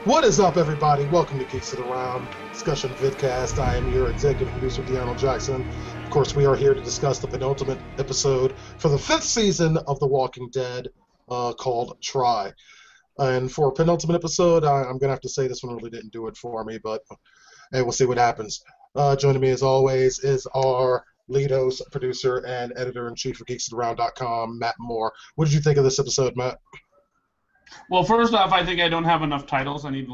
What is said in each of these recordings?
What is up, everybody? Welcome to Geeks Around Discussion Vidcast. I am your executive producer, DeAno Jackson. Of course, we are here to discuss the penultimate episode for the 5th season of The Walking Dead, called Try. And for penultimate episode, I'm going to have to say this one really didn't do it for me, but hey, we'll see what happens. Joining me, as always, is our lead host, producer, and editor-in-chief of GeeksAround.com, Matt Moore. What did you think of this episode, Matt? Well, first off, I think I don't have enough titles. I need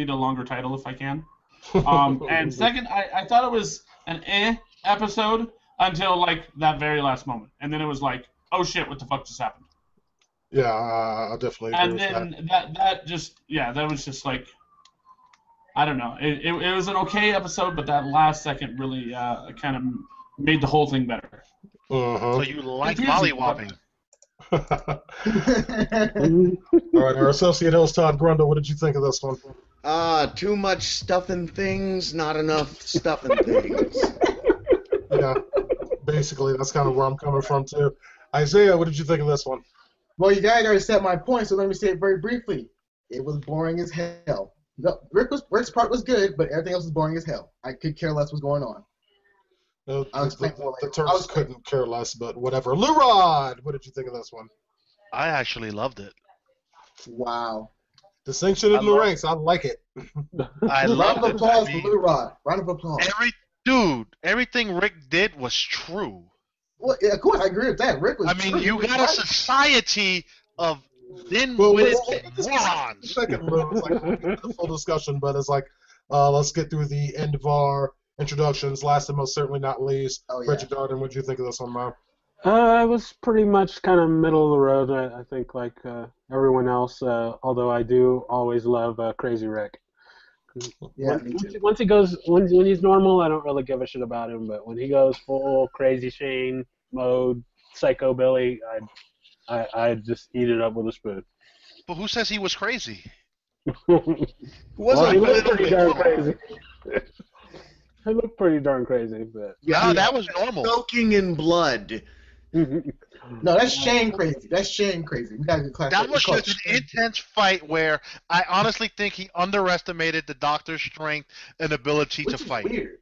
a longer title if I can. And second, I thought it was an episode until like that very last moment, and then it was like, oh shit, what the fuck just happened? Yeah, I definitely agree And with then that was just like, I don't know. It was an okay episode, but that last second really kind of made the whole thing better. Uh-huh. So you like mollywopping? All right, our associate host Todd Grundle, what did you think of this one? Too much stuffing things, not enough stuffing things. Yeah, basically, that's kind of where I'm coming from, too. Isaiah, what did you think of this one? Well, you guys already said my point, so let me say it very briefly. It was boring as hell. No, Rick's part was good, but everything else was boring as hell. I could care less what's going on. The terms couldn't care less, but whatever. Lurod, what did you think of this one? I actually loved it. Wow. Distinction in the ranks, I like it. I Round loved of it. applause for Lurod. Round of applause. Everything Rick did was true. Well, yeah, of course, I agree with that. Rick was true. You got a society of thin-witted morons. Second, it's like a full discussion, but it's like, let's get through the end of our introductions. Last and most certainly not least, Bridget Darden, what did you think of this one, man? I was pretty much kind of middle of the road, I think, like everyone else, although I do always love Crazy Rick. Yeah, once he goes, when he's normal, I don't really give a shit about him, but when he goes full Crazy Shane mode, Psycho Billy, I just eat it up with a spoon. But who says he was crazy? He looked pretty darn crazy. He looked pretty darn crazy, but Yeah, that was normal. Soaking in blood. No, that's Shane crazy. That's Shane crazy. We gotta get class. That was just an intense fight where I honestly think he underestimated the Doctor's strength and ability to fight. Weird.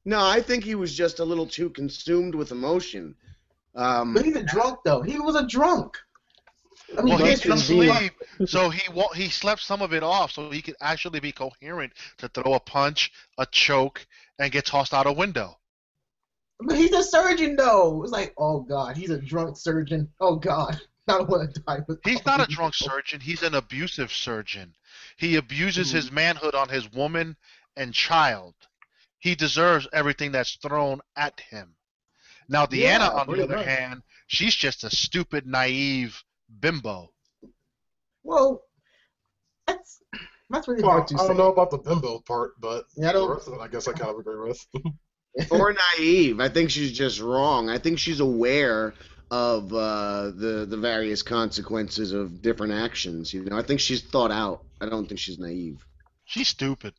No, I think he was just a little too consumed with emotion. But he's a drunk, though. He was a drunk. I mean, Well, he yes, couldn't sleep, so he slept some of it off so he could actually be coherent to throw a punch, a choke, and get tossed out a window. But he's a surgeon, though. It's like, oh, God, he's a drunk surgeon. Oh, God. I don't want to die. He's not a drunk surgeon. He's an abusive surgeon. He abuses his manhood on his woman and child. He deserves everything that's thrown at him. Now, DeAno, on the other hand, she's just a stupid, naive bimbo. Well, that's really hard to say. I don't know about the bimbo part, but Yeah, the rest of it, I guess I kind of agree with. Or naive. I think she's just wrong. I think she's aware of the various consequences of different actions. You know, I think she's thought out. I don't think she's naive. She's stupid.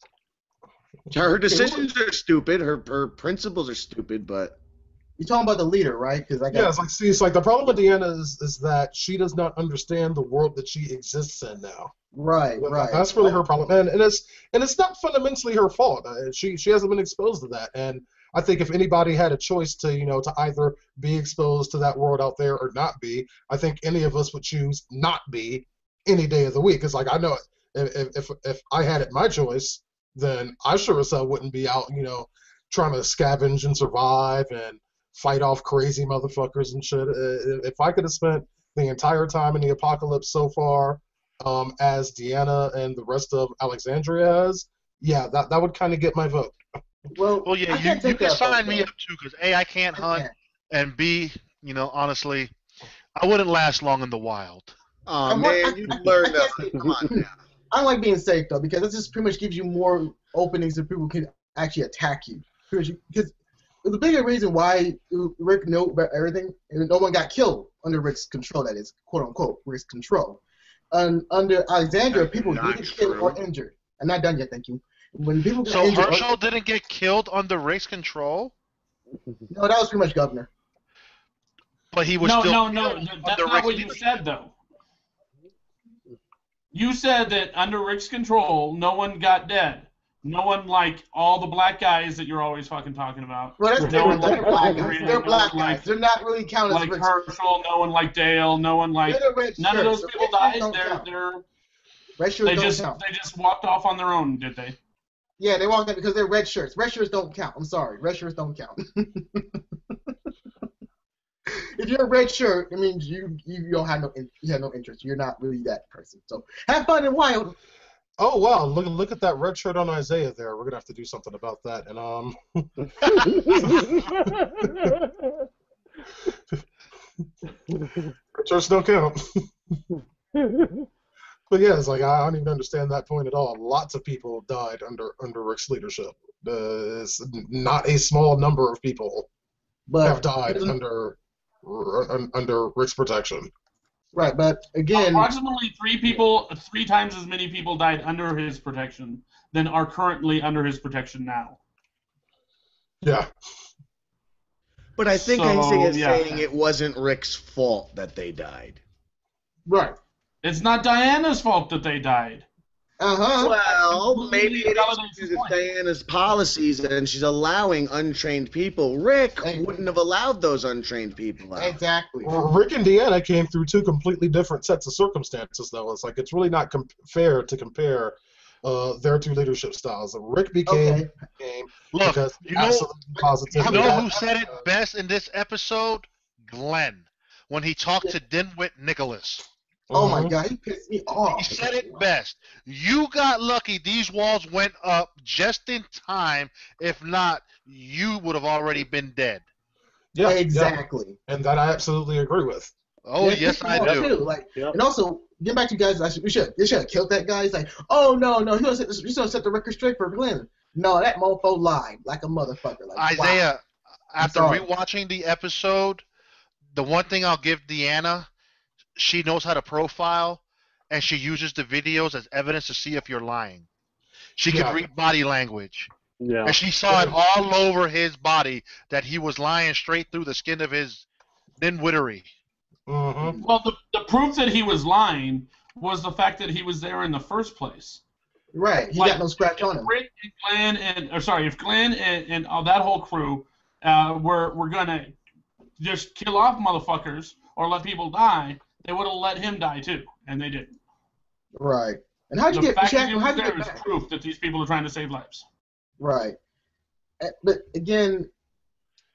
Her decisions are stupid. Her principles are stupid, but You're talking about the leader, right? Because it's like the problem with Deanna is that she does not understand the world that she exists in now. Right. That's really her problem, and it's not fundamentally her fault. She hasn't been exposed to that, and I think if anybody had a choice to to either be exposed to that world out there or not be, I think any of us would choose not be any day of the week. It's like I know if I had it my choice, then I sure as hell wouldn't be out trying to scavenge and survive and fight off crazy motherfuckers and shit. If I could have spent the entire time in the apocalypse so far, as Deanna and the rest of Alexandria has, yeah, that would kind of get my vote. Well, yeah, you can sign me up too, because A, I can't hunt, and B, honestly, I wouldn't last long in the wild. Oh man, you learned that. Come on now. I like being safe though, because this just pretty much gives you more openings that people can actually attack you. Because the bigger reason why Rick knew about everything, and no one got killed under Rick's control, that is, quote unquote, Rick's control. And under Alexandria, people did get killed or injured. I'm not done yet, thank you. When people get injured, Herschel didn't get killed under Rick's control? No, that was pretty much Governor. But he was No, that's not what you said, though. You said that under Rick's control, no one got dead. No one like all the black guys that you're always fucking talking about. Well, that's No different. one They're like black guys. Adrian, They're no black one guys. like They're not really counted as Rick's. Herschel, no one like Dale, no one like They're the red none of shirts. those The people red shirts died. don't count. They're Red shirts they don't just count. they just walked off on their own, did they? Yeah, they walked in because they're red shirts. Red shirts don't count. I'm sorry. Red shirts don't count. If you're a red shirt, it means you don't have no interest. You're not really that person. So have fun and wild. Oh wow! Look at that red shirt on Isaiah there. We're gonna have to do something about that. And red shirts don't count. But yeah, it's like I don't even understand that point at all. Lots of people died under Rick's leadership. It's not a small number of people have died under Rick's protection. Right, but again, approximately three times as many people died under his protection than are currently under his protection now. Yeah. But I think So, Isaiah's yeah. saying it wasn't Rick's fault that they died. right. It's not Diana's fault that they died. Well, maybe it Validates is the point. Diana's policies and she's allowing untrained people. Rick wouldn't have allowed those untrained people out. Exactly. Well, Rick and Deanna came through two completely different sets of circumstances, though. It's like it's really not fair to compare their two leadership styles. Rick became Look, because you know who said it best in this episode? Glenn, when he talked to Dimwit Nicholas. Oh my God, he pissed me off. He said it best. You got lucky these walls went up just in time. If not, you would have already been dead. Yeah, exactly. Yeah. And that I absolutely agree with. Oh, yes, I do. Too. Like, and also, get back to you guys. They should have killed that guy. He's like, oh no, he's gonna set the record straight for Glenn. No, that mofo lied like a motherfucker. Like, Isaiah, wow. after rewatching the episode, the one thing I'll give Deanna, she knows how to profile, and she uses the videos as evidence to see if you're lying. She can read body language. Yeah. And she saw it all over his body that he was lying straight through the skin of his nitwittery. Mm-hmm. Well, the proof that he was lying was the fact that he was there in the first place. Right, he got no scratch on him. Rick and Glenn if Glenn and that whole crew were gonna just kill off motherfuckers or let people die, they would have let him die too, and they didn't. Right. And how'd you the get fact Shaq? that he was How'd you there get is back? proof that these people are trying to save lives. Right. But again,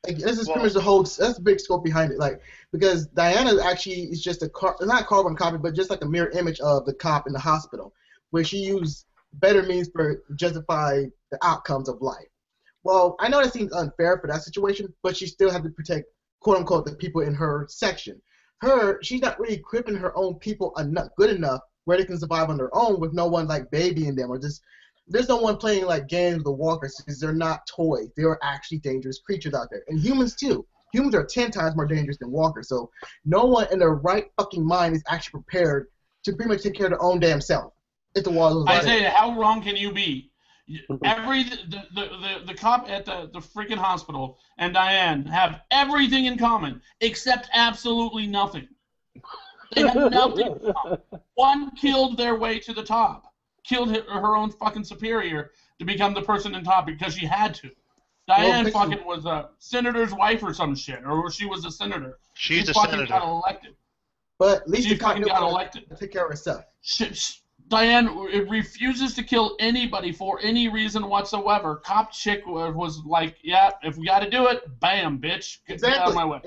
this is pretty much the whole. That's the big scope behind it. Like, because Diana actually is just not carbon copy, but just like a mirror image of the cop in the hospital, where she used better means to justify the outcomes of life. Well, I know that seems unfair for that situation, but she still had to protect, quote unquote, the people in her section. She's not really equipping her own people good enough where they can survive on their own with no one like babying them or just. There's no one playing like games with the walkers because they're not toys. They are actually dangerous creatures out there, and humans too. Humans are 10 times more dangerous than walkers. So no one in their right fucking mind is actually prepared to pretty much take care of their own damn self. If the wall was Isaiah, how wrong can you be? The cop at the freaking hospital and Diane have everything in common except absolutely nothing. They have nothing in common. One killed their way to the top. Killed her own fucking superior to become the person in top because she had to. Diane fucking was a senator's wife or some shit, or she was a senator. She's a fucking senator. Got elected. But at least she fucking got elected. Take care of herself. Diane refuses to kill anybody for any reason whatsoever. Cop chick was like, yeah, if we got to do it, bam, bitch, get out of my way.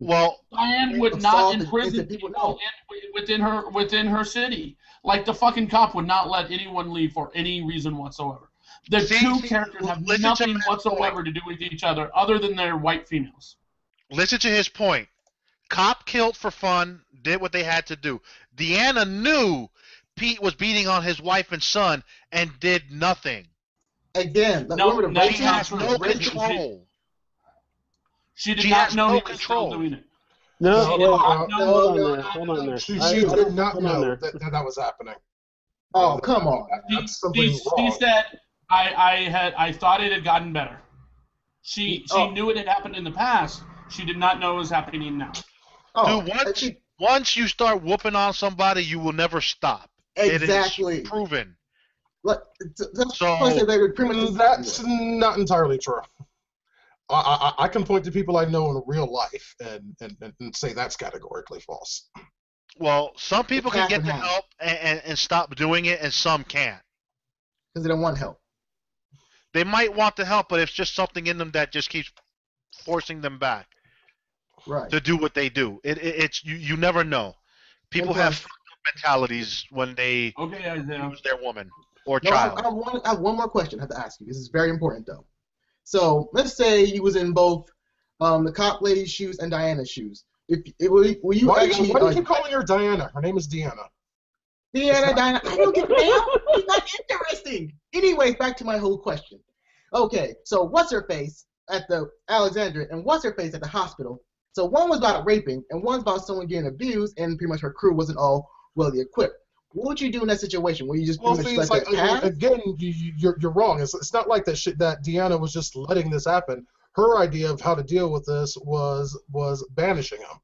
Well, Diane would not imprison people within her city. Like the fucking cop would not let anyone leave for any reason whatsoever. The two characters have nothing whatsoever to do with each other other than they're white females. Listen to his point. Cop killed for fun, did what they had to do. Deanna knew Pete was beating on his wife and son and did nothing. Again, she has no control. She did not know he was still doing it. Hold on there. She did not know that was happening. Oh, come on. She said, I thought it had gotten better. She knew it had happened in the past. She did not know it was happening now. Oh, Once you start whooping on somebody, you will never stop. Exactly. It is proven. That's So why I said they were pretty much That's not entirely true. I can point to people I know in real life and say that's categorically false. well, some people can get the half. help and stop doing it, and some can't. Because they don't want help. They might want the help, but it's just something in them that just keeps forcing them back Right. to do what they do. It's you never know. People have fucked up mentalities when they use their woman or child. I have one more question I have to ask you. This is very important, though. So let's say you was in both the cop lady's shoes and Diana's shoes. Were you Why actually? do you keep calling her Diana? Her name is Deanna. Diana. I don't get it. It's not interesting. Anyways, back to my whole question. Okay, so what's her face at the Alexandria and what's her face at the hospital? So one was about raping and one's about someone getting abused and pretty much her crew wasn't all well equipped. What would you do in that situation? Would you just pretty much let that pass? Again, you're wrong. It's not like that Deanna was just letting this happen. Her idea of how to deal with this was banishing him.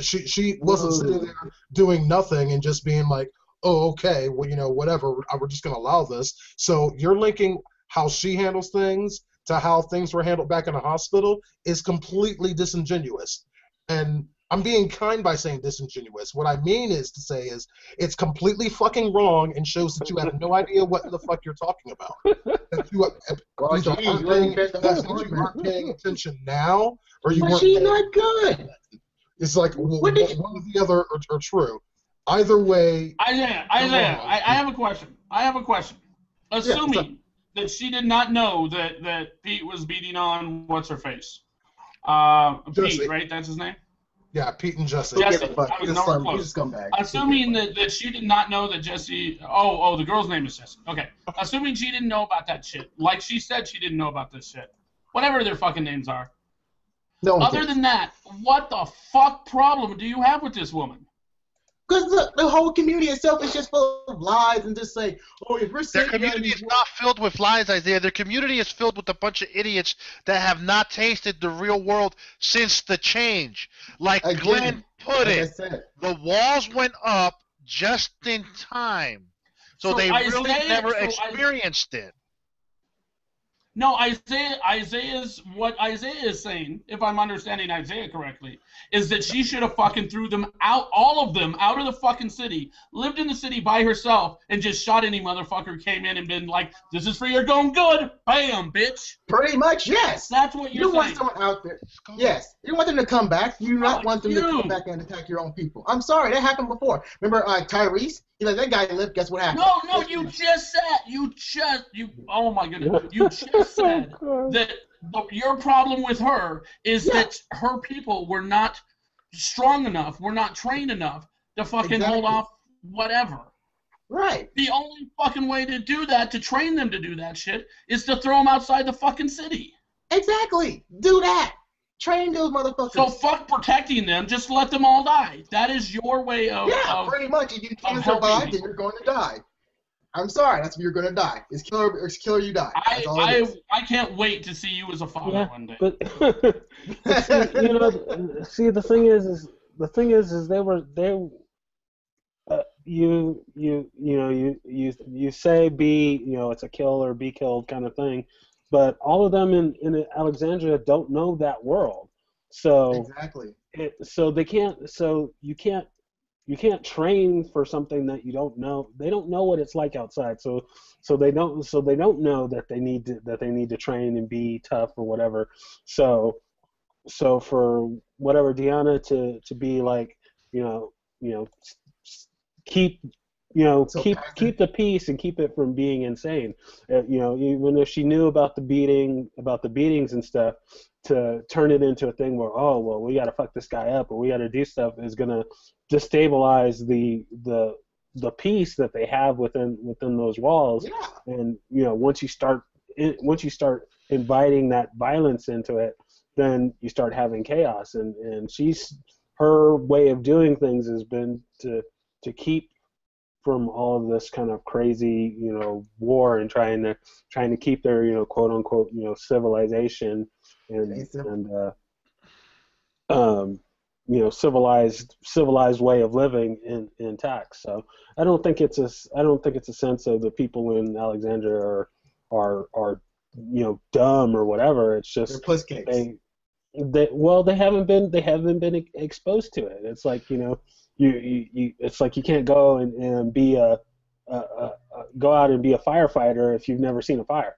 She wasn't sitting there doing nothing and just being like, oh, okay, well, whatever, we're just going to allow this. So you're linking how she handles things to how things were handled back in the hospital is completely disingenuous. And I'm being kind by saying disingenuous. What I mean is to say is it's completely fucking wrong and shows that you have no idea what the fuck you're talking about. That you aren't paying attention now, or you weren't. She's not good. It's like one or the other are true. Either way. Isaiah, I have a question. Assuming that she did not know that Pete was beating on what's her face. Pete, right? That's his name. Yeah, Pete and Jessie. Jessie. I was nowhere close. Assuming that she did not know that Jessie. Oh, the girl's name is Jessie. Okay. Assuming she didn't know about that shit, like she said, she didn't know about this shit. Whatever their fucking names are. No. Other than that, what the fuck problem do you have with this woman? Because the whole community itself is just full of lies and just like, oh, if we're Their community is not filled with lies, Isaiah. Their community is filled with a bunch of idiots that have not tasted the real world since the change. Like Glenn put it, the walls went up just in time. So they really never experienced it. No, what Isaiah is saying, if I'm understanding Isaiah correctly, is that she should have fucking threw them out, all of them, out of the fucking city, lived in the city by herself, and just shot any motherfucker who came in and been like, this is for your going good, bam, bitch. Pretty much, yes. That's what you're saying. You want someone out there. Yes. You want them to come back. You do not want them to come back and attack your own people. I'm sorry, that happened before. Remember Tyrese? That guy lived, guess what happened? No, you just said, oh my goodness, you just said that your problem with her is that her people were not strong enough, were not trained enough to fucking hold off whatever. Right. The only fucking way to do that, to train them to do that shit, is to throw them outside the fucking city. Exactly. Do that. Train those motherfuckers. So fuck protecting them. Just let them all die. That is your way of pretty much. If you can't survive, then you're going to die. I'm sorry. That's what you're going to die. It's kill or you die. I can't wait to see you as a father one day. But see, the thing is you say be, it's a kill or be killed kind of thing. But all of them in Alexandria don't know that world, so exactly. So you can't train for something that you don't know. They don't know what it's like outside, so they don't know that they need to train and be tough or whatever. So for whatever Deanna to be like, keep the peace and keep it from being insane. Even if she knew about the beatings and stuff, to turn it into a thing where, oh well, we got to fuck this guy up or we got to do stuff is gonna destabilize the peace that they have within those walls. Yeah. And once you start inviting that violence into it, then you start having chaos. And her way of doing things has been to keep from all of this kind of crazy, war and trying to keep their, quote unquote, civilization and civilized way of living intact. So I don't think it's a sense of the people in Alexandria are dumb or whatever. It's just They're puss cakes. they haven't been exposed to it. It's like it's like you can't go and be go out and be a firefighter if you've never seen a fire.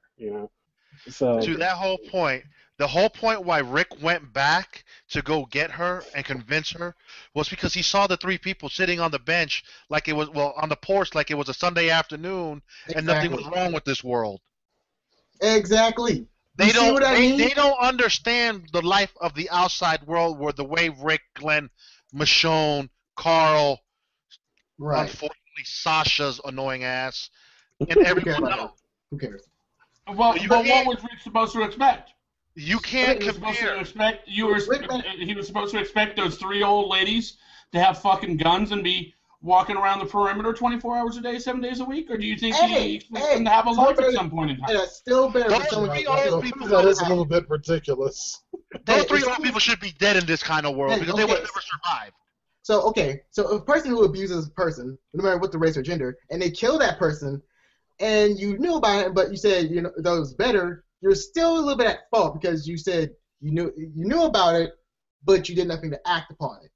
So to that whole point, the whole point why Rick went back to go get her and convince her was because he saw the three people sitting on the bench on the porch like it was a Sunday afternoon and nothing was wrong with this world. Exactly. They don't understand the life of the outside world where the way Rick, Glenn, Michonne, Carl, unfortunately Sasha's annoying ass, and everyone else. Who cares? Well, what was Rick supposed to expect? You can't compare. He was supposed to expect those three old ladies to have fucking guns and be walking around the perimeter 24 hours a day, 7 days a week, or do you think he expects them to have a life at some point in time? It's still better for someone that is a little bit ridiculous. Those three old people should be dead in this kind of world because they would never survive. So a person who abuses a person, no matter what the race or gender, and they kill that person, and you knew about it, but you said that was better, you're still a little bit at fault because you said you knew about it, but you did nothing to act upon it.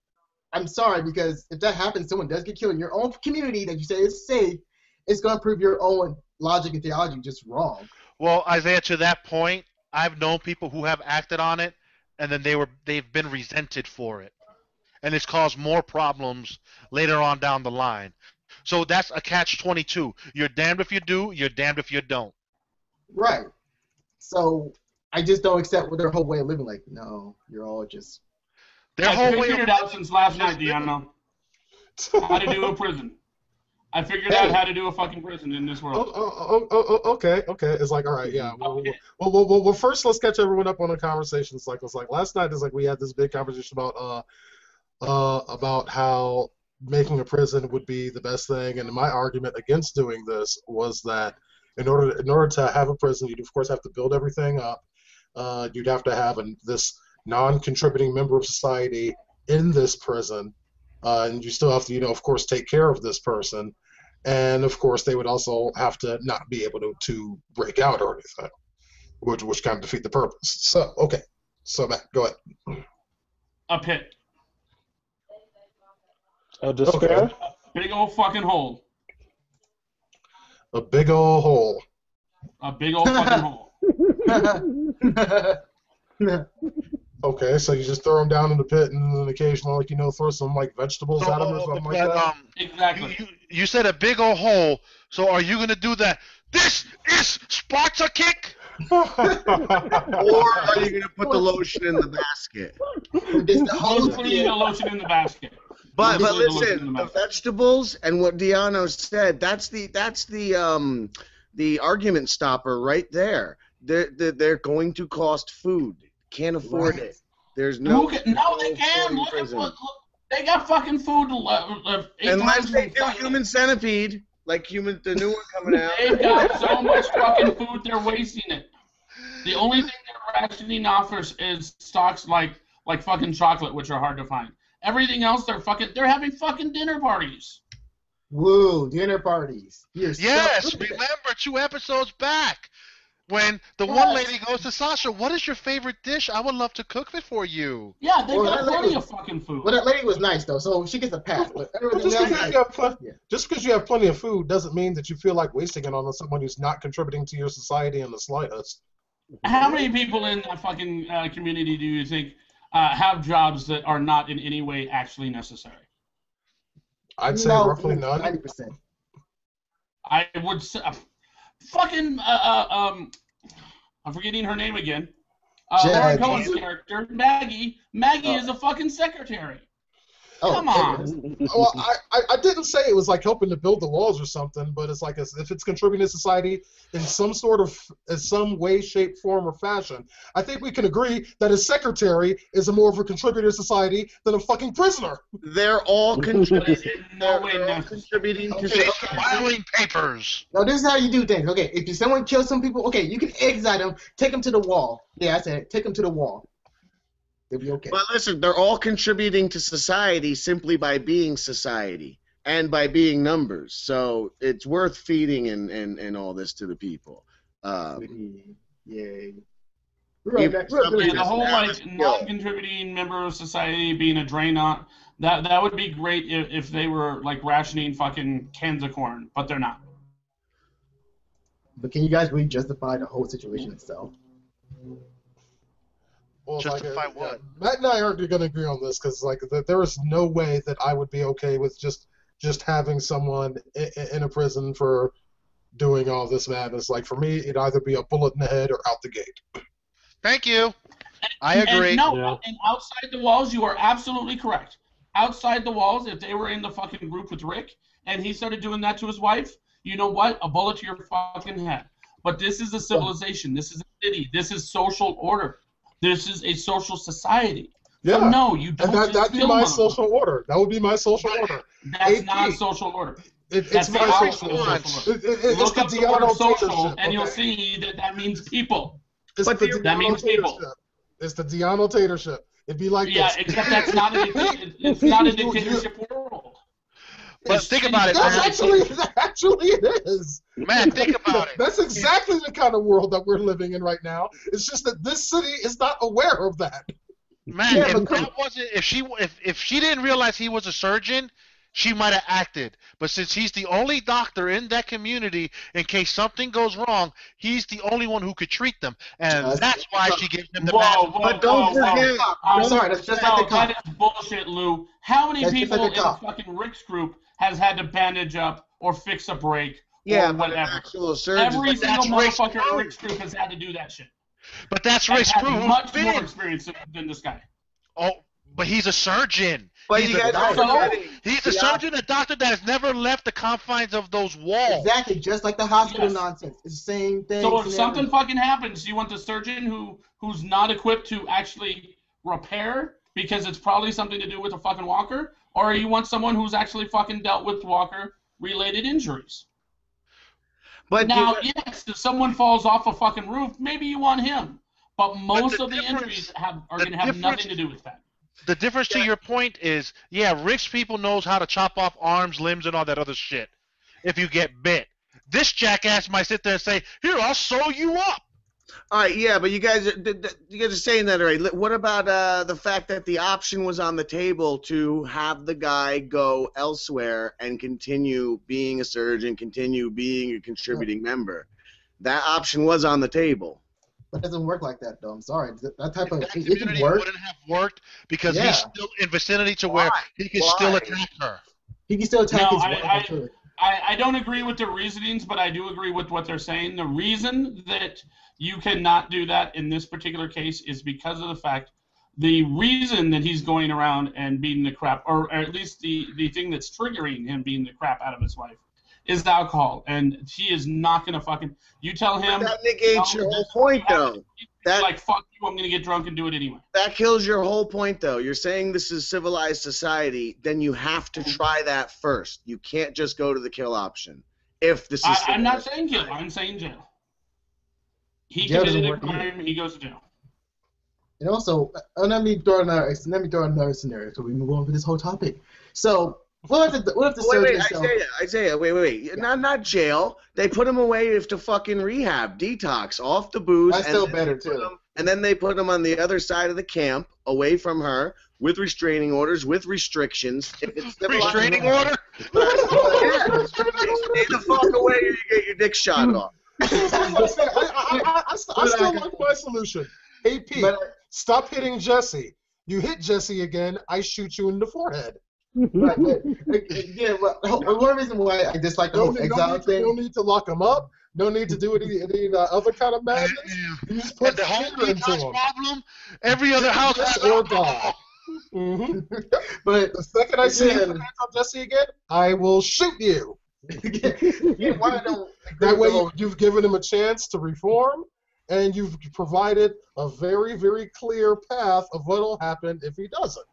I'm sorry, because if that happens, someone does get killed in your own community that you say is safe, it's going to prove your own logic and theology just wrong. Well, Isaiah, to that point, I've known people who have acted on it, and then they've been resented for it, and it's caused more problems later on down the line. So that's a catch-22. You're damned if you do, you're damned if you don't. Right. So I just don't accept their whole way of living. Like, no, you're all just... I figured it out since last night, DeAno. How to do a prison. I figured out how to do a fucking prison in this world. Okay. It's like, all right, yeah. Well, first let's catch everyone up on the conversation. It's like last night. It's like we had this big conversation about how making a prison would be the best thing, and my argument against doing this was that in order to have a prison, you'd of course have to build everything up. You'd have to have this non-contributing member of society in this prison, and you still have to, of course, take care of this person, and of course they would also have to not be able to break out or anything, which kind of defeat the purpose. So Matt, go ahead. A pit. A despair. Okay. Big old fucking hole. A big old hole. A big old fucking hole. Okay, so you just throw them down in the pit and then occasionally, throw some vegetables at them or something like that? Exactly. You said a big old hole, so are you going to do that? This is Sparta kick? Or are you going to put the lotion in the basket? Putting the lotion in the basket. But listen, the vegetables and what DeAno said, that's the argument stopper right there. They're going to cost food. Can't afford it. There's no. No, they can. Look, they got fucking food. Unless they do Human Centipede, the new one coming out. They've got so much fucking food, they're wasting it. The only thing they're rationing offers is stocks like fucking chocolate, which are hard to find. Everything else, they're having fucking dinner parties. Woo, dinner parties. Yes, remember 2 episodes back. When the one lady goes to Sasha, what is your favorite dish? I would love to cook it for you. Yeah, they got plenty of fucking food. Well, that lady was nice, though, so she gets a pass. But just because you have plenty of food doesn't mean that you feel like wasting it on someone who's not contributing to your society in the slightest. How many people in that fucking community do you think have jobs that are not in any way actually necessary? I'd say roughly none. 90%. I would say... Fucking I'm forgetting her name again. Lauren Cohen's character, Maggie. Maggie is a fucking secretary. Come on. Well, I didn't say it was helping to build the walls or something, but it's if it's contributing to society in some way, shape, form, or fashion. I think we can agree that a secretary is more of a contributor to society than a fucking prisoner. They're all contributing. Contributing to filing papers. No, this is how you do things. Okay, if someone kills some people, okay, you can exile them, take them to the wall. Yeah, I said it. Take them to the wall. They'll be okay. But listen, they're all contributing to society simply by being society and by being numbers. So it's worth feeding and all this to the people. Yay. The whole like non-contributing member of society being a drain on that would be great if they were like rationing fucking cans of corn, but they're not. But can you guys really justify the whole situation itself? Well, Justify what? Matt and I aren't going to agree on this because there is no way that I would be okay with just having someone in a prison for doing all this madness. Like for me, it'd either be a bullet in the head or out the gate. Thank you. I agree. And and outside the walls, you are absolutely correct. Outside the walls, if they were in the fucking group with Rick and he started doing that to his wife, you know what? A bullet to your fucking head. But this is a civilization. This is a city. This is social order. This is a social society. Yeah. So no, you don't. And that'd be my social order. That would be my social order. That's not social order. It's my social order. Look up the word social, and you'll see that means people. That means people. It's the DeAno-tatorship. It'd be like this. Except that's not it's not a dictatorship world. But think about it. Actually, it is. Man, think about it. That's exactly the kind of world that we're living in right now. It's just that this city is not aware of that. Man, if she didn't realize he was a surgeon, she might have acted. But since he's the only doctor in that community, in case something goes wrong, he's the only one who could treat them, and that's why she gives him the badge. But don't forget. I'm sorry, that's just like the cop. That is bullshit, Lou. How many people in fucking Rick's group has had to bandage up or fix a break or whatever? Every single motherfucker in Rick's group has had to do that shit. But that's Rick's group. Much more experience than this guy. Oh, but he's a surgeon. But he's a surgeon, a doctor that has never left the confines of those walls. Exactly, just like the hospital nonsense. It's the same thing. So if something fucking happens, you want the surgeon who's not equipped to actually repair because it's probably something to do with a fucking walker, or you want someone who's actually fucking dealt with walker-related injuries? But now, yes, if someone falls off a fucking roof, maybe you want him. But most of the injuries are going to have nothing to do with that. The difference to your point is, Rick's people knows how to chop off arms, limbs, and all that other shit if you get bit. This jackass might sit there and say, here, I'll sew you up. All right, but you guys are saying that already. What about the fact that the option was on the table to have the guy go elsewhere and continue being a surgeon, continue being a contributing member? That option was on the table. But it doesn't work like that, though. I'm sorry. That type of community wouldn't have worked because he's still in vicinity to where he can still attack her. He can still attack his wife. I don't agree with the reasonings, but I do agree with what they're saying. The reason that you cannot do that in this particular case is because of the fact the reason that he's going around and beating the crap, or at least the thing that's triggering him beating the crap out of his wife, is the alcohol, and he is not gonna fucking. You tell him. But that negates your whole point, though. That like fuck you, I'm gonna get drunk and do it anyway. That kills your whole point, though. You're saying this is civilized society, then you have to try that first. You can't just go to the kill option. If this is. I'm not saying kill. I'm saying jail. He committed a crime. He goes to jail. And also, let me throw another scenario so we move on to this whole topic. So. What if the surgeon Isaiah, wait. Not jail. They put him away to fucking rehab, detox, off the booze. That's still better, too. And then they put him on the other side of the camp, away from her, with restraining orders, with restrictions. If it's restraining order? Stay the fuck away or you get your dick shot off. I still like my solution. Hey, Pete, stop hitting Jessie. You hit Jessie again, I shoot you in the forehead. Right, one reason why I dislike the whole exile thing. No need to lock him up. No need to do any other kind of madness. You just put the whole fear into him. Problem. Every other house has or die. But the second I see you on Jessie again, I will shoot you. That way, you've given him a chance to reform, and you've provided a very, very clear path of what will happen if he doesn't.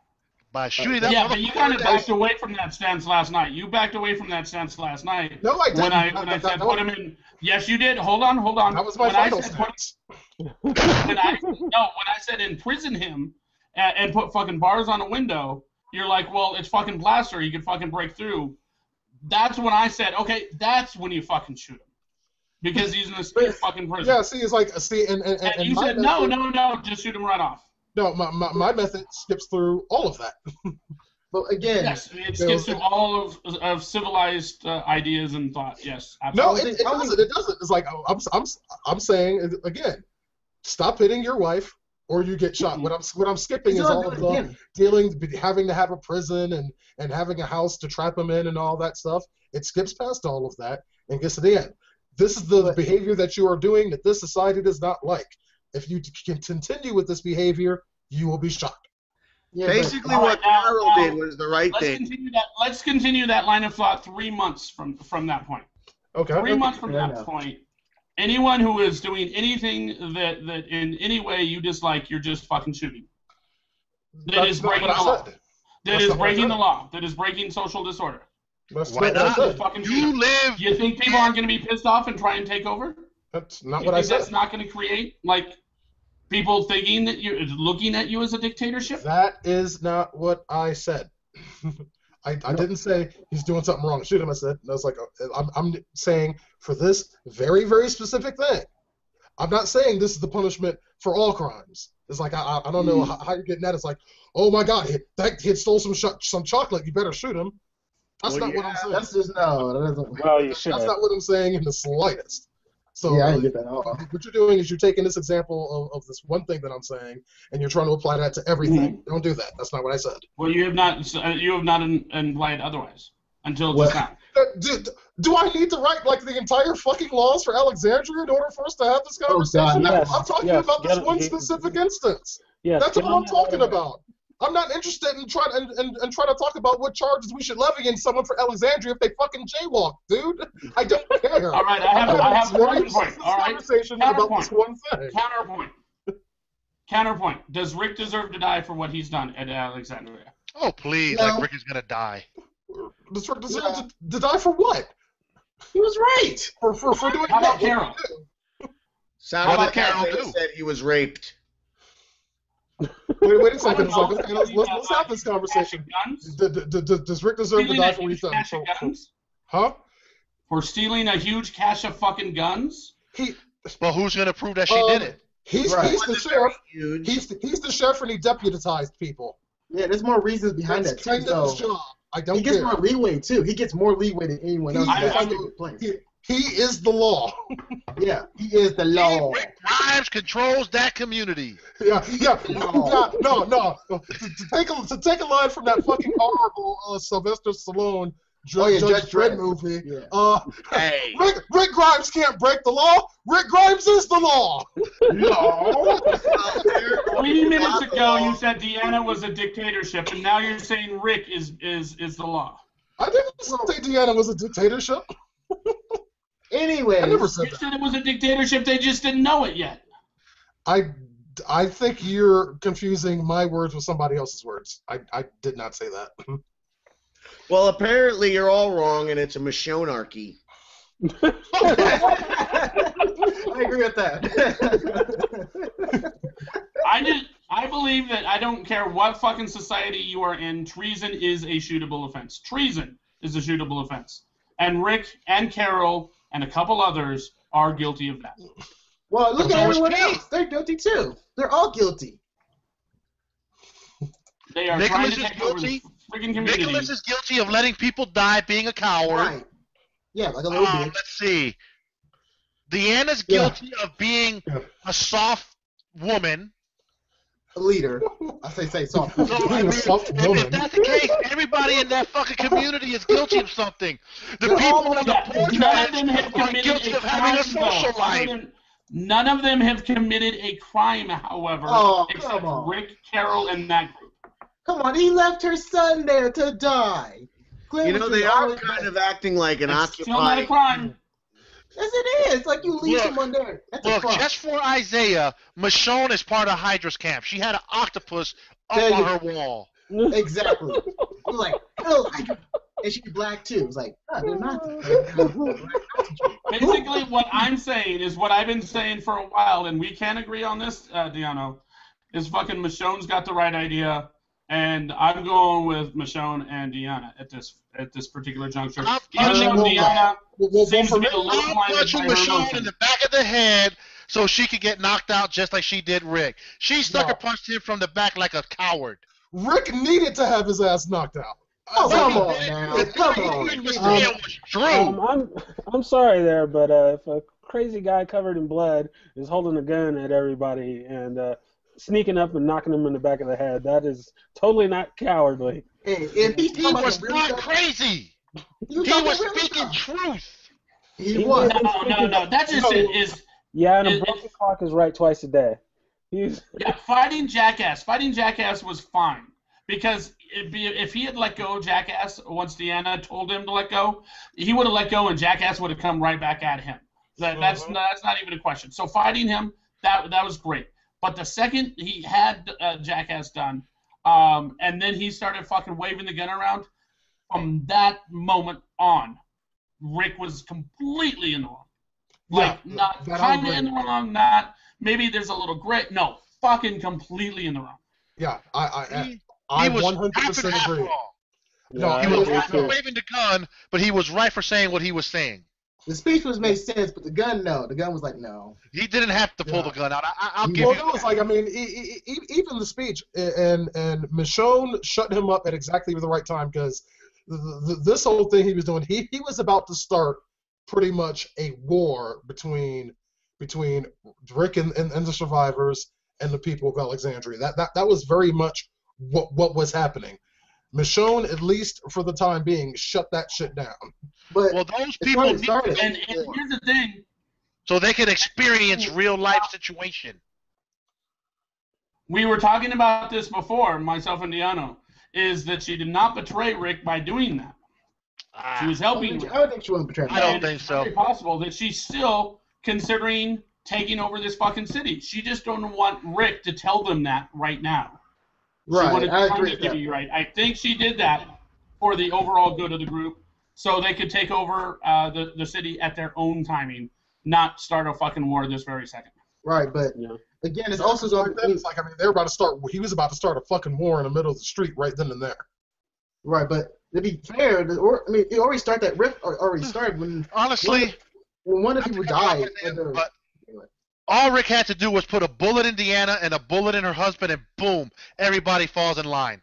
By shooting that but you kind of backed away from that stance last night. You backed away from that stance last night. No, I didn't. When I said put him in. Yes, you did. Hold on. That was my final stance. When I said imprison him and put fucking bars on a window, you're like, well, it's fucking Blaster. He can fucking break through. That's when I said, okay, that's when you fucking shoot him. Because he's in a state fucking prison. Yeah, see, it's like, and you said, no, just shoot him right off. No, my method skips through all of that. But again, yes, it skips through all of civilized ideas and thought. Yes, absolutely. No, it doesn't. It doesn't. It's like I'm saying again, stop hitting your wife or you get shot. What I'm skipping is all of the having to have a prison and having a house to trap him in and all that stuff. It skips past all of that and gets to the end. This is the behavior that you are doing that this society does not like. If you can continue with this behavior, you will be shot. Yeah, basically, what Carol did was the right thing. Let's continue that line of thought 3 months from that point. Okay. 3 months from that point, anyone who is doing anything that in any way you dislike, you're just fucking shooting. That is breaking the law. That is breaking the law. That is breaking social disorder. Why not? You think people aren't going to be pissed off and try and take over? That's not what I said. That's not going to create people thinking that you're looking at you as a dictatorship? That is not what I said. I didn't say he's doing something wrong. Shoot him, I said. I was like, I'm saying for this very, very specific thing. I'm not saying this is the punishment for all crimes. It's like, I don't know how you're getting that. It's like, oh my God, that kid stole some chocolate. You better shoot him. That's not what I'm saying. That's just, no. That doesn't, well, you should. That's not what I'm saying in the slightest. So yeah, I didn't get that at all. What you're doing is you're taking this example of this one thing that I'm saying, and you're trying to apply that to everything. Mm-hmm. Don't do that. That's not what I said. Well, you have not implied otherwise until just now. Do I need to write the entire fucking laws for Alexandria in order for us to have this conversation? Yes, I'm talking about this one specific instance. Yes, that's what I'm talking about. I'm not interested in trying to talk about what charges we should levy against someone for Alexandria if they fucking jaywalk, dude. I don't care. All right, I have one point. All right, conversation about this one thing. Counterpoint. Does Rick deserve to die for what he's done at Alexandria? Oh, please. No. Like Rick is going to die. Does Rick deserve to die for what? He was right. For doing How about Carol? Sounded like Carol said he was raped. Wait a second. Let's have this conversation. Does Rick deserve to die for what he's done? Huh? For stealing a huge cache of fucking guns? Well, who's going to prove that she did it? He's the sheriff. He's the sheriff, and he deputized people. Yeah, there's more reasons behind that. Kind of his job. I don't care. He gets more leeway too. He gets more leeway than anyone else. He is the law. Yeah, he is the law. Rick Grimes controls that community. Yeah. No. To take a line from that fucking horrible Sylvester Stallone Judge Dredd movie. Yeah. Hey. Rick Grimes can't break the law. Rick Grimes is the law. No. 3 minutes ago, you said DeAno was a dictatorship, and now you're saying Rick is the law. I didn't say DeAno was a dictatorship. Anyway, I never said you said it was a dictatorship. They just didn't know it yet. I think you're confusing my words with somebody else's words. I did not say that. Well, apparently you're all wrong, and it's a Michonarchy. I agree with that. I believe that I don't care what fucking society you are in, treason is a shootable offense. Treason is a shootable offense. And Rick and Carol and a couple others are guilty of that. Well, look at everyone else. They're guilty too. They're all guilty. They are trying to take over the freaking community. Nicholas is guilty of letting people die, being a coward. Right. Yeah, like a little bitch. Let's see. DeAna's guilty of being a soft woman. A leader. I say soft. So, if that's the case, everybody in that fucking community is guilty of something. The people on the portrait are guilty of having a social life. None of them have committed a crime, however, except Rick, Carol, and that group. Come on, he left her son there to die. You know, they are kind of acting like an occupied... Still not a crime. Yes, it is. Like you leave someone there. That's a crime. Just for Isaiah, Michonne is part of Hydra's camp. She had an octopus up on her wall. Exactly. I'm like, oh, and she's black too. It's like, they're not. Basically, what I'm saying is what I've been saying for a while, and we can agree on this, DeAno, is fucking Michonne's got the right idea, and I'm going with Michonne and DeAno at this particular juncture. Even though DeAno seems to be a little blinded by her Michonne in the back of the head so she could get knocked out just like she did Rick. She sucker punched him from the back like a coward. Rick needed to have his ass knocked out. Oh, come on now. Come on. I'm sorry there, but if a crazy guy covered in blood is holding a gun at everybody and sneaking up and knocking them in the back of the head, that is totally not cowardly. Hey, if he was not crazy. He was speaking truth. He was. No. That just is. Yeah, and a broken clock is right twice a day. Yeah, fighting Jackass was fine. Because if he had let go of Jackass once DeAno told him to let go, he would have let go and Jackass would have come right back at him. That's not even a question. So fighting him, that was great. But the second he had Jackass done, and then he started fucking waving the gun around, from that moment on, Rick was completely in the wrong. Like, not kind of in the wrong, not maybe there's a little gray. No, fucking completely in the wrong. Yeah, I 100% agree. No, he was right for waving the gun, but he was right for saying what he was saying. The speech made sense, but the gun, no. The gun was like, no. He didn't have to pull the gun out. I'll give you that. It was like, I mean, even the speech, and Michonne shut him up at exactly the right time, because this whole thing he was doing, he was about to start pretty much a war between Rick and the survivors and the people of Alexandria. That was very much what was happening. Michonne, at least for the time being, shut that shit down. But those people need to and here's the thing. So they can experience real life situation. We were talking about this before, myself and DeAno, is that she did not betray Rick by doing that. She was helping Rick. I don't think she wouldn't betray him. I don't think so. It's very possible that she's still considering taking over this fucking city. She just don't want Rick to tell them that right now. Right, I agree with that. Right. I think she did that for the overall good of the group, so they could take over the city at their own timing, not start a fucking war this very second. Right, but again, it's also it's like, I mean, they were about to start. He was about to start a fucking war in the middle of the street right then and there. Right, but to be fair, it already started that rift. Already started when honestly, when one of the people died. But all Rick had to do was put a bullet in DeAno and a bullet in her husband, and boom, everybody falls in line.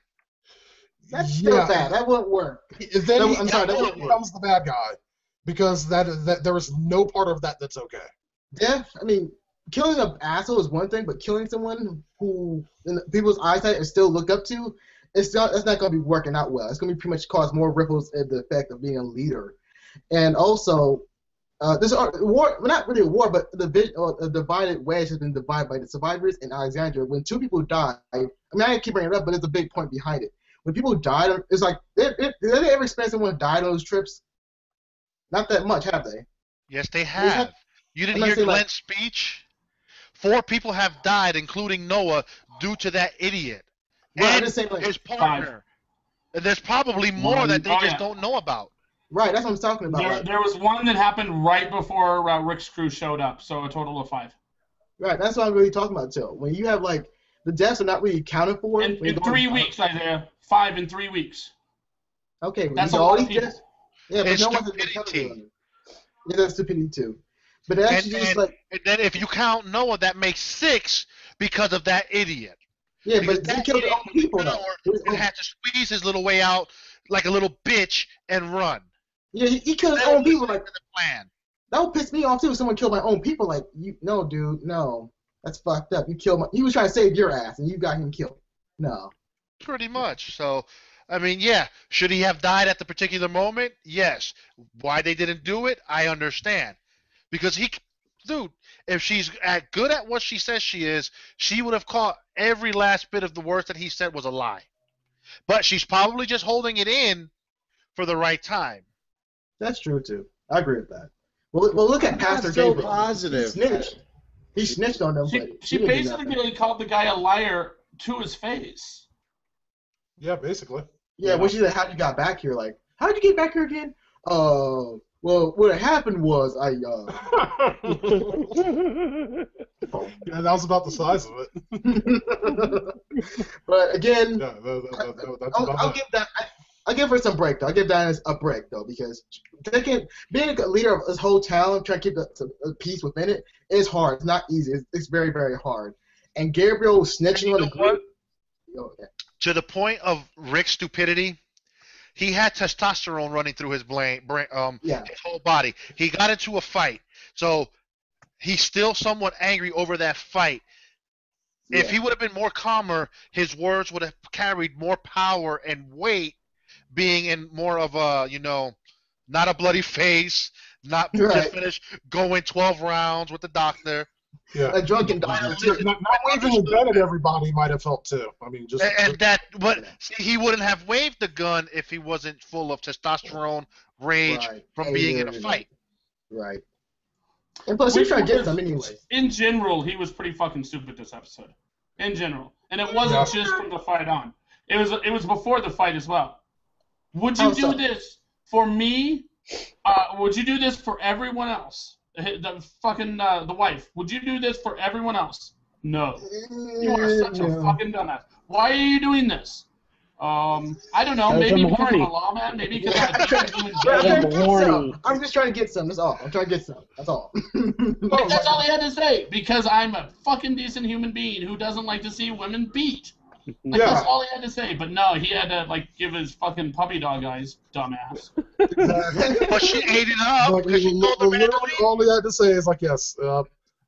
That's still bad. That wouldn't work. Then he becomes the bad guy, because that there is no part of that that's okay. Yeah, I mean, killing an asshole is one thing, but killing someone who, in people's eyesight, is still looked up to, that's not going to be working out well. It's going to be pretty much cause more ripples in the effect of being a leader. And also, this war, not really a war, but the divided wedge has been divided by the survivors in Alexandria. When two people die, I mean, I keep bringing it up, but there's a big point behind it. When people died, it's like, did they ever experience someone die on those trips? Not that much, have they? Yes, they have. You didn't hear Glenn's speech? 4 people have died, including Noah, due to that idiot. Right, and his partner. And there's probably more that they just don't know about. Right, that's what I'm talking about. There was one that happened right before Rick's crew showed up, so a total of 5. Right, that's what I'm really talking about, too. When you have, like, the deaths are not really accounted for. In 3 weeks, Isaiah. 5 in 3 weeks. Okay, that's a lot of people. Yeah, but no one's stupidity. Yeah, that's stupidity, too. But actually, and then if you count Noah, that makes 6 because of that idiot. Yeah, because but he killed his own people, though. He had to squeeze his little way out like a little bitch and run. Yeah, he killed his own people. Like, the plan. That would piss me off, too, if someone killed my own people. Like, no, dude, no. That's fucked up. He was trying to save your ass, and you got him killed. No. Pretty much. So, I mean, yeah. Should he have died at the particular moment? Yes. Why they didn't do it, I understand. Because dude, if she's good at what she says she is, she would have caught every last bit of the words that he said was a lie. But she's probably just holding it in for the right time. That's true, too. I agree with that. Well look at Pastor Gabriel. Positive. He snitched on them. She basically called the guy a liar to his face. Yeah, basically. Yeah, when she said, how'd you got back here? Like, how'd you get back here again? Well, what happened was Yeah, that was about the size of it. But again, Yeah, that's I'll about give that. I'll give her some break though. I'll give Diana a break though because being a leader of this whole town, trying to keep the peace within it is hard. It's not easy. It's very very hard. And Gabriel snitching on the group. To the point of Rick's stupidity, he had testosterone running through his his whole body. He got into a fight, so he's still somewhat angry over that fight. Yeah. If he would have been more calmer, his words would have carried more power and weight, being in more of a, not a bloody face, not just finish going 12 rounds with the doctor. Yeah. A drunken doctor. Not waving a gun at everybody might have helped too. I mean, See, he wouldn't have waved the gun if he wasn't full of testosterone, rage from being in a fight. Right. And plus, he's trying to get some anyway. In general, he was pretty fucking stupid this episode. In general, and it wasn't just from the fight on. It was before the fight as well. Would you do this for me? Would you do this for everyone else? The wife. Would you do this for everyone else? No. You are such a fucking dumbass. Why are you doing this? I don't know. Maybe because I'm a lawman. Maybe because I'm just trying to get some. That's all. I'm trying to get some. That's all. That's all he had to say. Because I'm a fucking decent human being who doesn't like to see women beat. That's all he had to say. But no, he had to give his fucking puppy dog eyes, dumbass. But she ate it up. Literally, all he had to say is yes,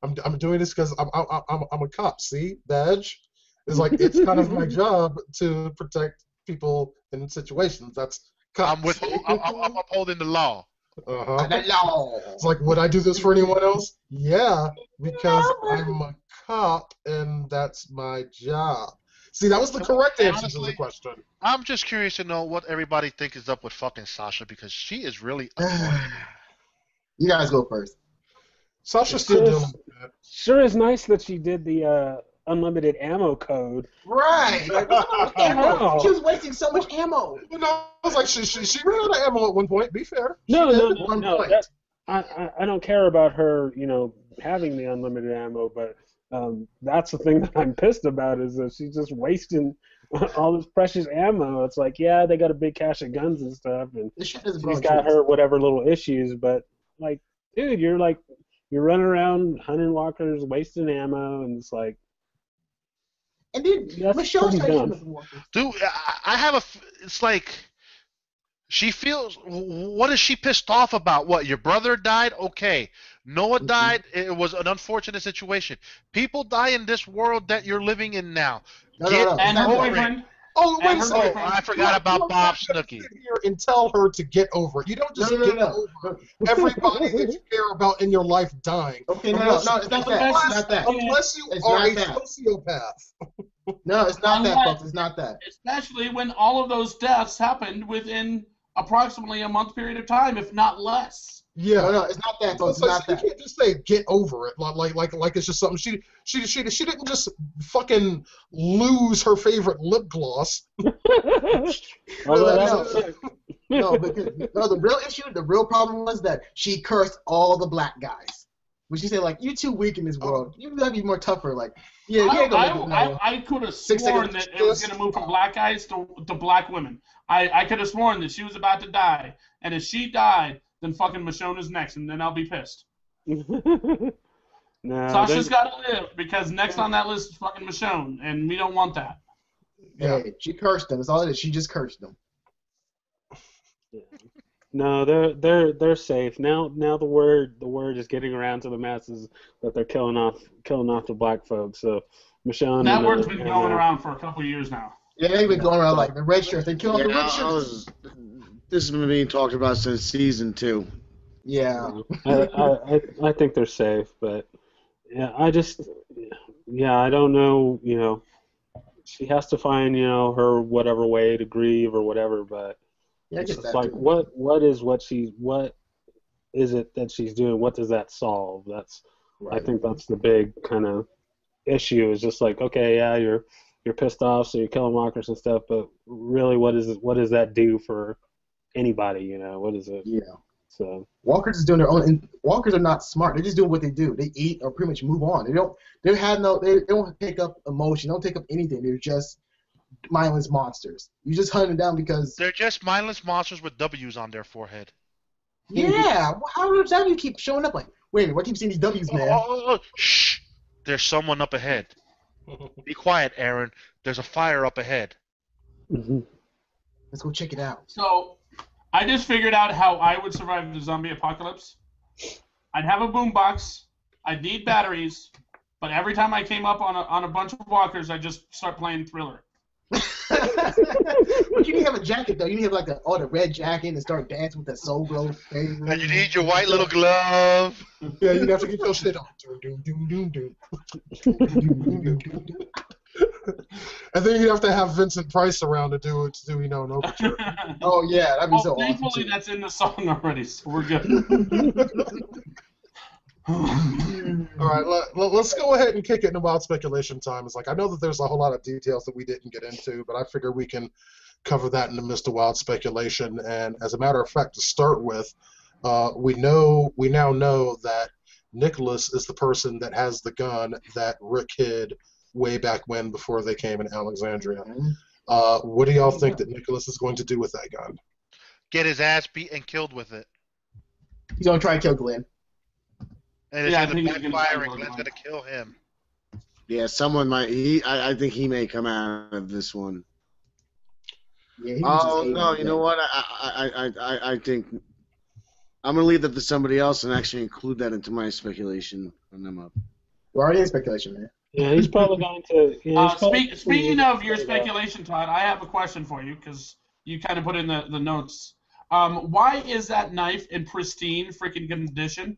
I'm doing this because I'm a cop. See, badge. It's it's kind of my job to protect people in situations. That's cops. I'm upholding the law. Uh-huh. The law. It's would I do this for anyone else? Yeah, because I'm a cop and that's my job. See, that was the correct answer to the question. I'm just curious to know what everybody thinks is up with fucking Sasha because she is really annoying. You guys go first. Sasha's still dealing with that. Sure is nice that she did the unlimited ammo code. Right. Ammo. She was wasting so much ammo. No, I was she ran out of ammo at one point. Be fair. No. I don't care about her, having the unlimited ammo, but that's the thing that I'm pissed about is that she's just wasting all this precious ammo. It's they got a big cache of guns and stuff, and she's got her whatever little issues, but dude, you're running around hunting walkers, wasting ammo, and it's and then Michelle's dude, I have it's she feels, what is she pissed off about? What, your brother died? Okay. Noah died. It was an unfortunate situation. People die in this world that you're living in now. And her boyfriend. Oh, wait a second. I forgot about Bob Snooki. And tell her to get over it. You don't just get over everybody that you care about in your life dying. Okay, no, it's not that. Unless you are a sociopath. No, it's not that, folks. It's not that. Especially when all of those deaths happened within approximately a month period of time, if not less. Yeah, no, it's not that, folks. It's not that. You can't just say get over it, like it's just something. She didn't just fucking lose her favorite lip gloss. No, the real problem was that she cursed all the black guys. When she said you're too weak in this world, you gotta be more tougher. I could have sworn that it was gonna move from black guys to black women. I could have sworn that she was about to die, and if she died, then fucking Michonne's next, and then I'll be pissed. Sasha's got to live, because next on that list is fucking Michonne, and we don't want that. Hey, she cursed them. That's all it is. She just cursed them. Yeah. No, they're safe now. Now the word is getting around to the masses that they're killing off the black folks. So Michonne. That word's been going around for a couple of years now. Yeah, they've been going around the red shirts. They killed the red shirts. This has been being talked about since season 2. Yeah. I think they're safe, but yeah, I don't know. She has to find her whatever way to grieve or whatever, but it's just what is it that she's doing? What does that solve? I think that's the big kind of issue. Is just okay, yeah, you're pissed off, so you're killing walkers and stuff, but really, what does that do for anybody? What is it? Yeah. So Walkers is doing their own. And walkers are not smart. They're just doing what they do. They eat or pretty much move on. They don't. They have no. They don't take up emotion. They don't take up anything. They're just mindless monsters. You just hunt them down because. They're just mindless monsters with W's on their forehead. Yeah. How does that you keep showing up? Like, wait a minute. Why keep seeing these W's, man? Shh! There's someone up ahead. Be quiet, Aaron. There's a fire up ahead. Let's go check it out. So, I just figured out how I would survive the zombie apocalypse. I'd have a boombox. I'd need batteries. But every time I came up on a bunch of walkers, I'd just start playing Thriller. But you need to have a jacket though. You need to have like the red jacket and start dancing with that soul glow thing. And you need your white little glove. Yeah, you have to get your shit on. And then you have to have Vincent Price around to do it, to do, an overture. Oh yeah, that'd be so awesome. Thankfully, that's in the song already, so we're good. All right, let's go ahead and kick it into wild speculation time. It's like, I know that there's a whole lot of details that we didn't get into, but I figure we can cover that in the midst of wild speculation. And as a matter of fact, to start with, we now know that Nicholas is the person that has the gun that Rick hid way back when, before they came in Alexandria. What do y'all think that Nicholas is going to do with that gun? Get his ass beat and killed with it. He's gonna try and kill Glenn. And it's Yeah, I going think to he's gonna backfire try and to Glenn's going to kill him. Yeah, someone might. I think he may come out of this one. Yeah, he was Oh just no! You know what? I think I'm gonna leave that to somebody else and actually include that into my speculation when I'm up. We're already in speculation, man. yeah, he's probably going to. Yeah, Speaking of your speculation, Todd, I have a question for you, because you kind of put in the notes. Why is that knife in pristine freaking condition?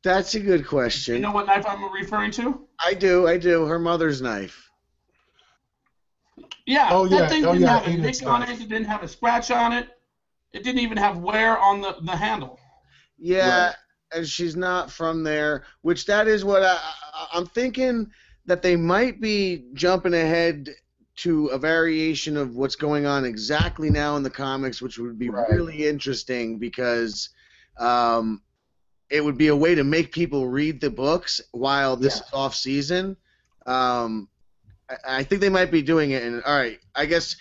That's a good question. You know what knife I'm referring to? I do. Her mother's knife. Yeah, Oh, yeah. that thing Oh, didn't yeah, have a Enid's nick on knife. it. It didn't have a scratch on it. It didn't even have wear on the handle. Yeah, Right. and she's not from there, which that is what I'm thinking, that they might be jumping ahead to a variation of what's going on exactly now in the comics, which would be Right. really interesting because it would be a way to make people read the books while this is off season. I think they might be doing it. And all right, I guess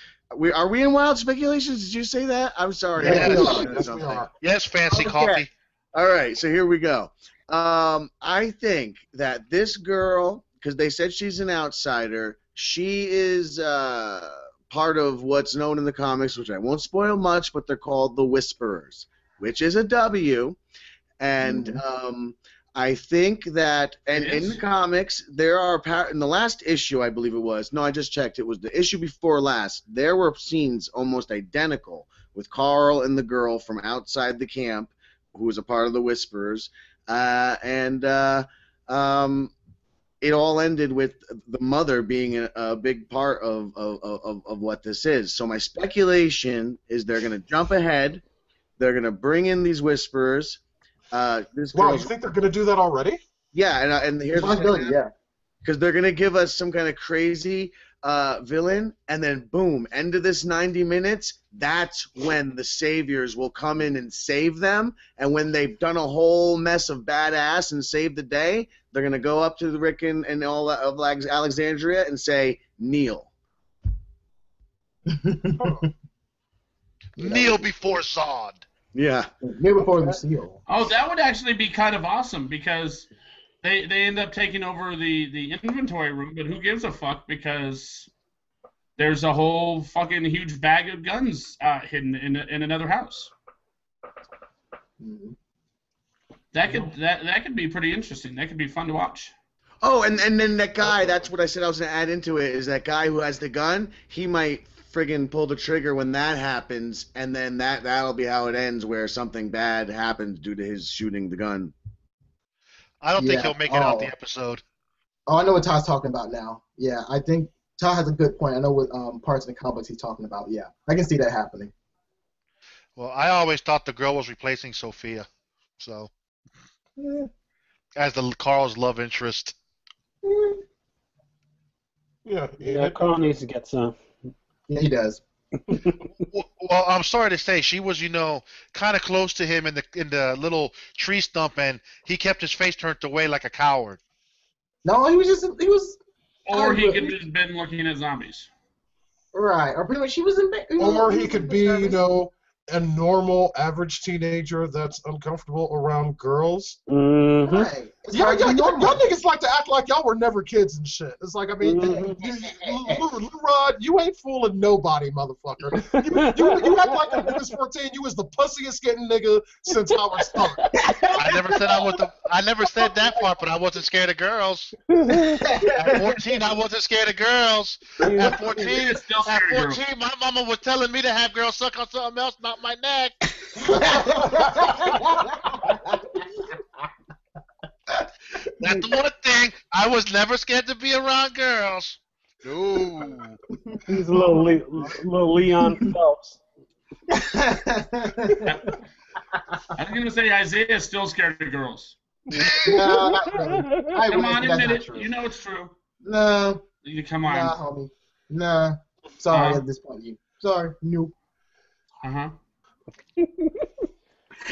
are we in wild speculations? Did you say that? I'm sorry. Yes. I we thought are. I said Yes, we something. are. Yes, fancy Okay. coffee. All right, so here we go. I think that this girl, because they said she's an outsider, she is part of what's known in the comics, which I won't spoil much, but they're called the Whisperers, which is a W. And I think that, and in the comics, there are, in the last issue, I believe it was, no, I just checked, it was the issue before last, there were scenes almost identical with Carl and the girl from outside the camp, who was a part of the Whisperers, and it all ended with the mother being a big part of what this is. So my speculation is they're going to jump ahead, they're going to bring in these Whisperers. Wow, you think they're going to do that already? Yeah, and here's Possibility, yeah. because they're going to give us some kind of crazy villain, and then boom, end of this 90 minutes, that's when the saviors will come in and save them, and when they've done a whole mess of badass and saved the day, they're going to go up to the Rick and all of Alexandria and say, kneel. Kneel before Zod. Yeah. Maybe before the seal. Oh, that would actually be kind of awesome, because they end up taking over the inventory room, but who gives a fuck, because there's a whole fucking huge bag of guns hidden in another house. Mhm. That could be pretty interesting. That could be fun to watch. Oh, and then that guy, that's what I said I was going to add into it, is that guy who has the gun, he might friggin' pull the trigger when that happens, and then that'll be how it ends, where something bad happens due to his shooting the gun. I don't think Yeah. he'll make it out the episode. Oh, I know what Todd's talking about now. Yeah, I think Todd has a good point. I know what parts of the comics he's talking about. Yeah, I can see that happening. Well, I always thought the girl was replacing Sophia, so as the Carl's love interest. Yeah. Yeah, Carl needs to get some. Yeah, he does. Well, I'm sorry to say, she was, kind of close to him in the little tree stump, and he kept his face turned away like a coward. No, he was. Or he could have just been looking at zombies. Right, or pretty much he was in. Or he could be, a normal, average teenager that's uncomfortable around girls. Mm-hmm. Right. Y'all niggas like to act like y'all were never kids and shit. It's like, I mean, Rod, you ain't fooling nobody, motherfucker. You act like when you was 14, you was the pussiest getting nigga since Howard Stark. I never said that part, but I wasn't scared of girls. At 14, I wasn't scared of girls. At 14, my mama was telling me to have girls suck on something else, not my neck. That's the one thing. I was never scared to be around girls. No. He's a little Leon Phelps. I'm going to say Isaiah's still scared of girls. No, not really. Come on, admit it. You know it's true. No. Come on. Nah, homie. Nah. Sorry at this point, you. Sorry. Nope. Uh-huh.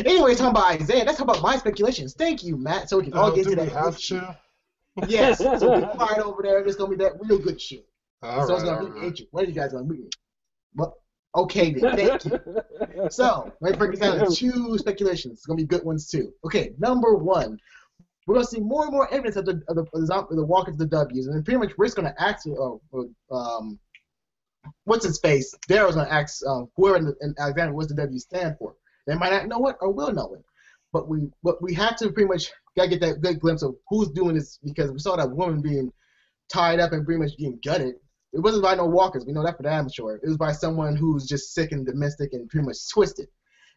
Anyway, talking about Isaiah, let's talk about my speculations. Thank you, Matt. So we can all get to that. Do we have to? Yes. So we quiet over there. It's gonna be that real good shit. It's gonna be ancient. What are you guys gonna be? What? Okay then. Thank you. So let's break it down into two speculations. It's gonna be good ones too. Okay, number one, we're gonna see more and more evidence of the walkers of the W's, and then pretty much Rick's gonna ask what's his face? Daryl's gonna ask whoever in Alexander what's the W stand for. They might not know it or will know it, but we have to pretty much gotta get that good glimpse of who's doing this, because we saw that woman being tied up and pretty much being gutted. It wasn't by no walkers. We know that for damn sure. It was by someone who's just sick and domestic and pretty much twisted.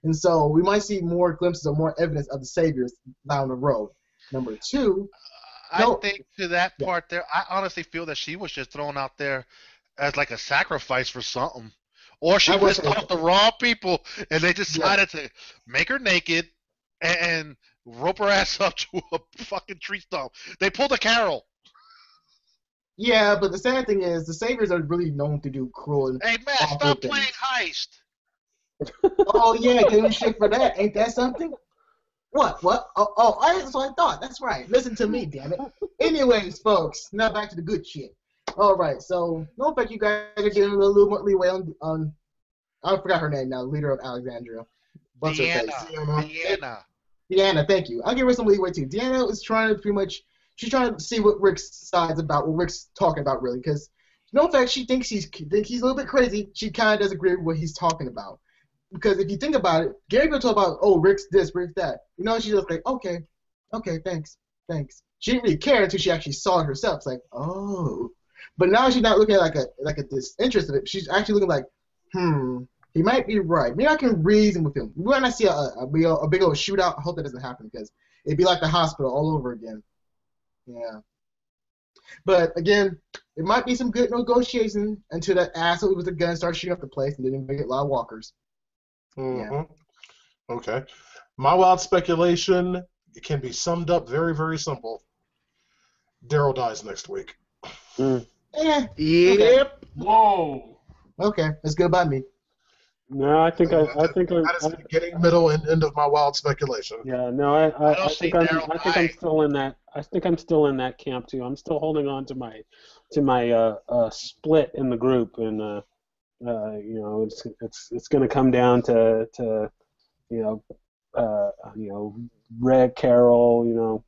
And so we might see more glimpses or more evidence of the saviors down the road. Number two, I think to that part there, I honestly feel that she was just thrown out there as like a sacrifice for something. Or she pissed off the raw people, and they decided to make her naked and rope her ass up to a fucking tree stump. They pulled a Carol. Yeah, but the sad thing is, the saviors are really known to do cruel and Hey, Matt, stop playing heist. Oh, yeah, give me shit for that. Ain't that something? What? That's what I thought. That's right. Listen to me, damn it. Anyways, folks, now back to the good shit. All right, so no effect, you guys are getting a little more leeway on I forgot her name now, leader of Alexandria. What's her face? DeAno, thank you. I'll give her some leeway too. DeAno is trying to pretty much, she's trying to see what Rick's side's about, what Rick's talking about really, because no effect, she thinks he's a little bit crazy. She kind of does agree with what he's talking about. Because if you think about it, Gary will talk about, oh, Rick's this, Rick's that. She's just like, okay, thanks. She didn't really care until she actually saw it herself. It's like, oh. But now she's not looking at like a disinterest of it. She's actually looking like, he might be right. Maybe I can reason with him. We might not see a big old shootout. I hope that doesn't happen, because it'd be like the hospital all over again. Yeah. But again, it might be some good negotiation until that asshole with the gun starts shooting up the place and then we get a lot of walkers. Mm-hmm. Yeah. Okay. My wild speculation can be summed up very, very simple. Daryl dies next week. Yep. Okay. Whoa. Okay, that's good by me. No, I think that is the beginning, middle, and end of my wild speculation. Yeah, no, I think I'm still in that. I think I'm still in that camp too. I'm still holding on to my split in the group, and it's going to come down to Red, Carol,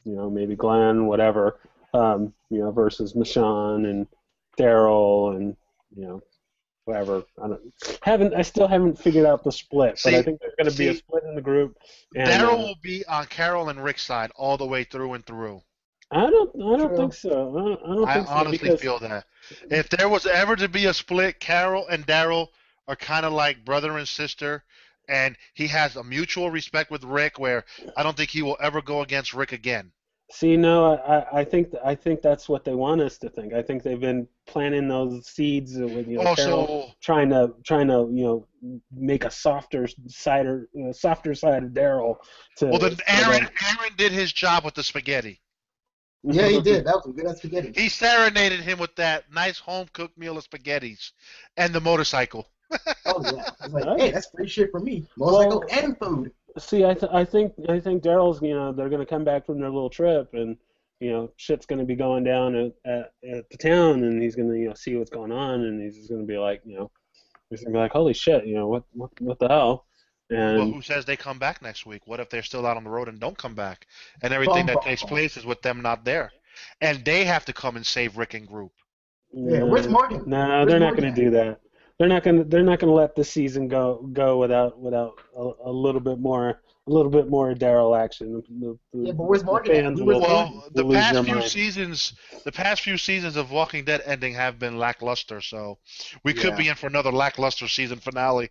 maybe Glenn, whatever, versus Michonne and Daryl and whatever. I still haven't figured out the split, but I think there's going to be a split in the group. Daryl will be on Carol and Rick's side all the way through and through. I don't think so. I honestly feel that. If there was ever to be a split, Carol and Daryl are kind of like brother and sister, and he has a mutual respect with Rick where I don't think he will ever go against Rick again. See, no, I think that's what they want us to think. I think they've been planting those seeds with Carol trying to make a softer side of Daryl. Well, then Aaron did his job with the spaghetti. Yeah, he did. That was some good ass spaghetti. He serenaded him with that nice home-cooked meal of spaghettis and the motorcycle. Oh yeah, it's like, Nice. hey, that's free shit for me. Motorcycle Well, and food. see, I think Daryl's, they're gonna come back from their little trip, and shit's gonna be going down at the town, and he's gonna see what's going on, and he's just gonna be like, he's gonna be like, holy shit, what the hell, But and who says they come back next week? What if they're still out on the road and don't come back? And everything that takes place is with them not there. And they have to come and save Rick and group. Yeah, where's Morgan? No, Where's they're not Morgan gonna at? do that. They're not gonna let the season go without a little bit more Daryl action. Yeah, but where's Morgan at? Fans Where's will, Morgan? Well, will lose their mind. the past few seasons of Walking Dead ending have been lackluster, so we could be in for another lackluster season finale.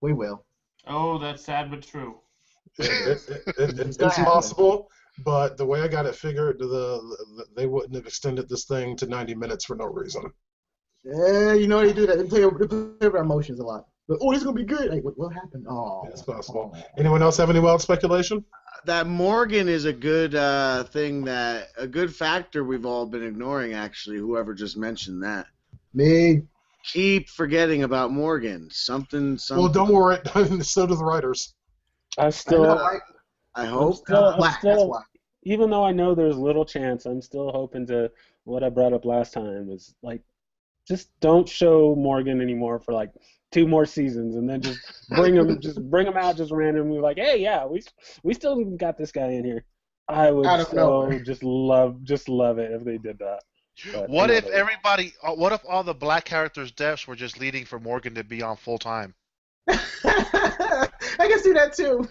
We will. Oh, that's sad but true. It's possible, but the way I got it figured, they wouldn't have extended this thing to 90 minutes for no reason. Yeah, they do that. They play with our emotions a lot. But, oh, this is gonna be good. Like, what happened? Oh, It's possible. Anyone else have any wild speculation? That Morgan is a good a good factor we've all been ignoring, actually, whoever just mentioned that. me. Keep forgetting about Morgan. Something. Well, don't worry. So do the writers. I I still, know, right? I hope. I'm Black. still- That's why. even though I know there's little chance, I'm still hoping to. What I brought up last time is like, just don't show Morgan anymore for like 2 more seasons, and then just bring him out just randomly, like, hey, yeah, we still got this guy in here. I would Out of nowhere. just love it if they did that. But What if anyway. what if all the black characters' deaths were just leading for Morgan to be on full time? I can see that too.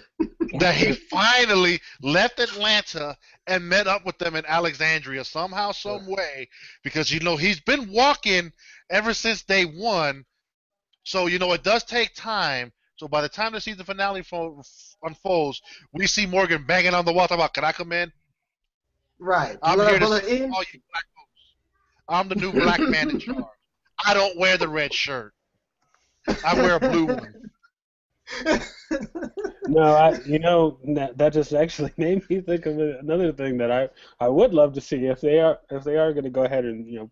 That he finally left Atlanta and met up with them in Alexandria somehow, some way, because he's been walking ever since day 1. So it does take time. So by the time the season finale unfolds, we see Morgan banging on the wall talking about, "Can I come in? Right. I'm here to Bullet see in. all you black folks. I'm the new black man in charge. I don't wear the red shirt. I wear a blue one." No, that just actually made me think of another thing that I would love to see if they are going to go ahead and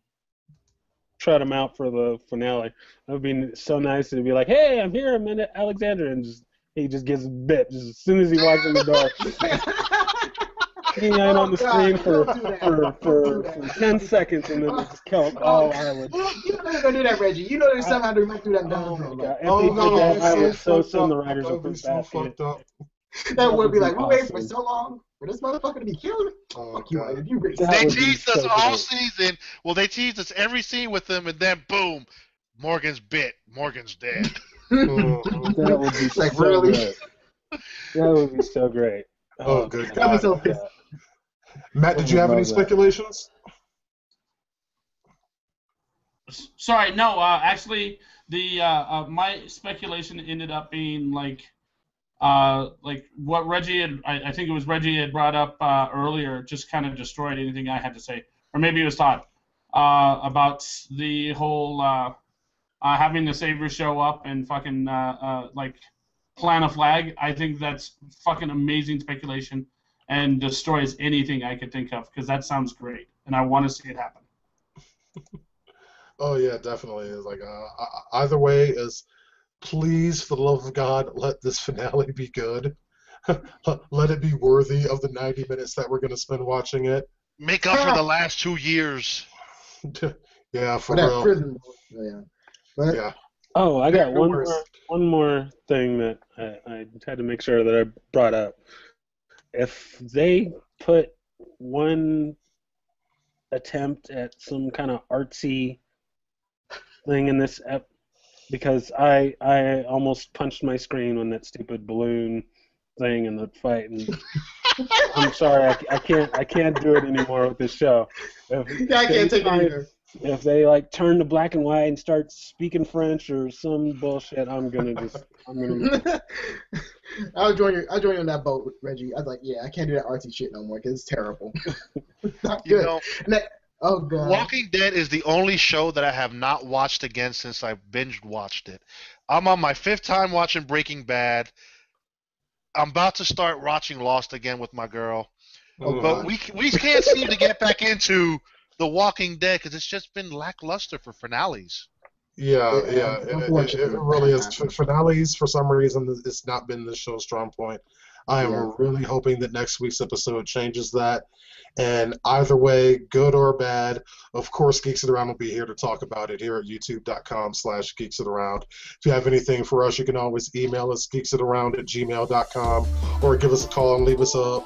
trot him out for the finale. That would be so nice to be like, hey, I'm here, I'm in Alexander, and he just gets bit just as soon as he walks in the door. Hanging out on the screen for 10 seconds and then just kill him. Oh, I would. You know they're gonna do that, Reggie. You know they somehow they might do that. Oh my god! If Oh, they did no, that, I would it's so fucked send the up. writers That a would be fruit so basket. fucked up. That would be like, we waited for awesome. so long for this motherfucker to be killed. Oh, Fuck you, God. Reggie. You racist. That They would be teased us so all great. season. Well, they teased us every scene with them, and then boom, Morgan's bit. Morgan's dead. That would be Like, so really? great. That would be so great. Oh, good That'd be God. so pissed. Matt, did you have any Love that. speculations? Sorry, no. Actually, the my speculation ended up being like what Reggie had. I think it was Reggie had brought up earlier. Just kind of destroyed anything I had to say, or maybe it was Todd about the whole having the Savior show up and fucking like plant a flag. I think that's fucking amazing speculation and destroys anything I could think of because that sounds great and I want to see it happen. Oh yeah, definitely. It's like either way is, please, for the love of God, let this finale be good. Let it be worthy of the 90 minutes that we're going to spend watching it. Make up for the last 2 years. Yeah, for For that real. prison. Yeah. But Yeah. Oh, I got They're worse. one more thing that I had to make sure that I brought up. If they put one attempt at some kind of artsy thing in this because I almost punched my screen when that stupid balloon thing in the fight, and I'm sorry, I can't do it anymore with this show. I can't take it either. If they like turn to black and white and start speaking French or some bullshit, I'm gonna. I'll join you on that boat with Reggie. I was like, yeah, I can't do that artsy shit no more because it's terrible. Not You good. know, Oh god. Walking Dead is the only show that I have not watched again since I binge watched it. I'm on my 5th time watching Breaking Bad. I'm about to start watching Lost again with my girl. But we can't seem to get back into The Walking Dead because it's just been lackluster for finales. Yeah. It really is. Finales, for some reason, it's not been the show's strong point. I am really hoping that next week's episode changes that. And either way, good or bad, of course, Geeks It Around will be here to talk about it here at youtube.com/geeksitaround. If you have anything for us, you can always email us, geeksitaround@gmail.com, or give us a call and leave us a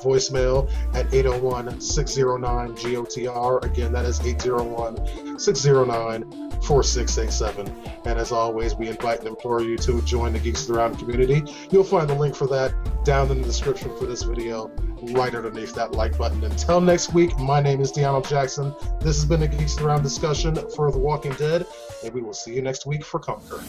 voicemail at 801-609-GOTR. Again, that is 801-609-4687. And as always, we invite and implore you to join the Geeks It Around community. You'll find the link for that down in the description for this video, right underneath that like button. Until next week, my name is DeAno Jackson. This has been a Geeks It Around discussion for The Walking Dead, and we will see you next week for Conquer.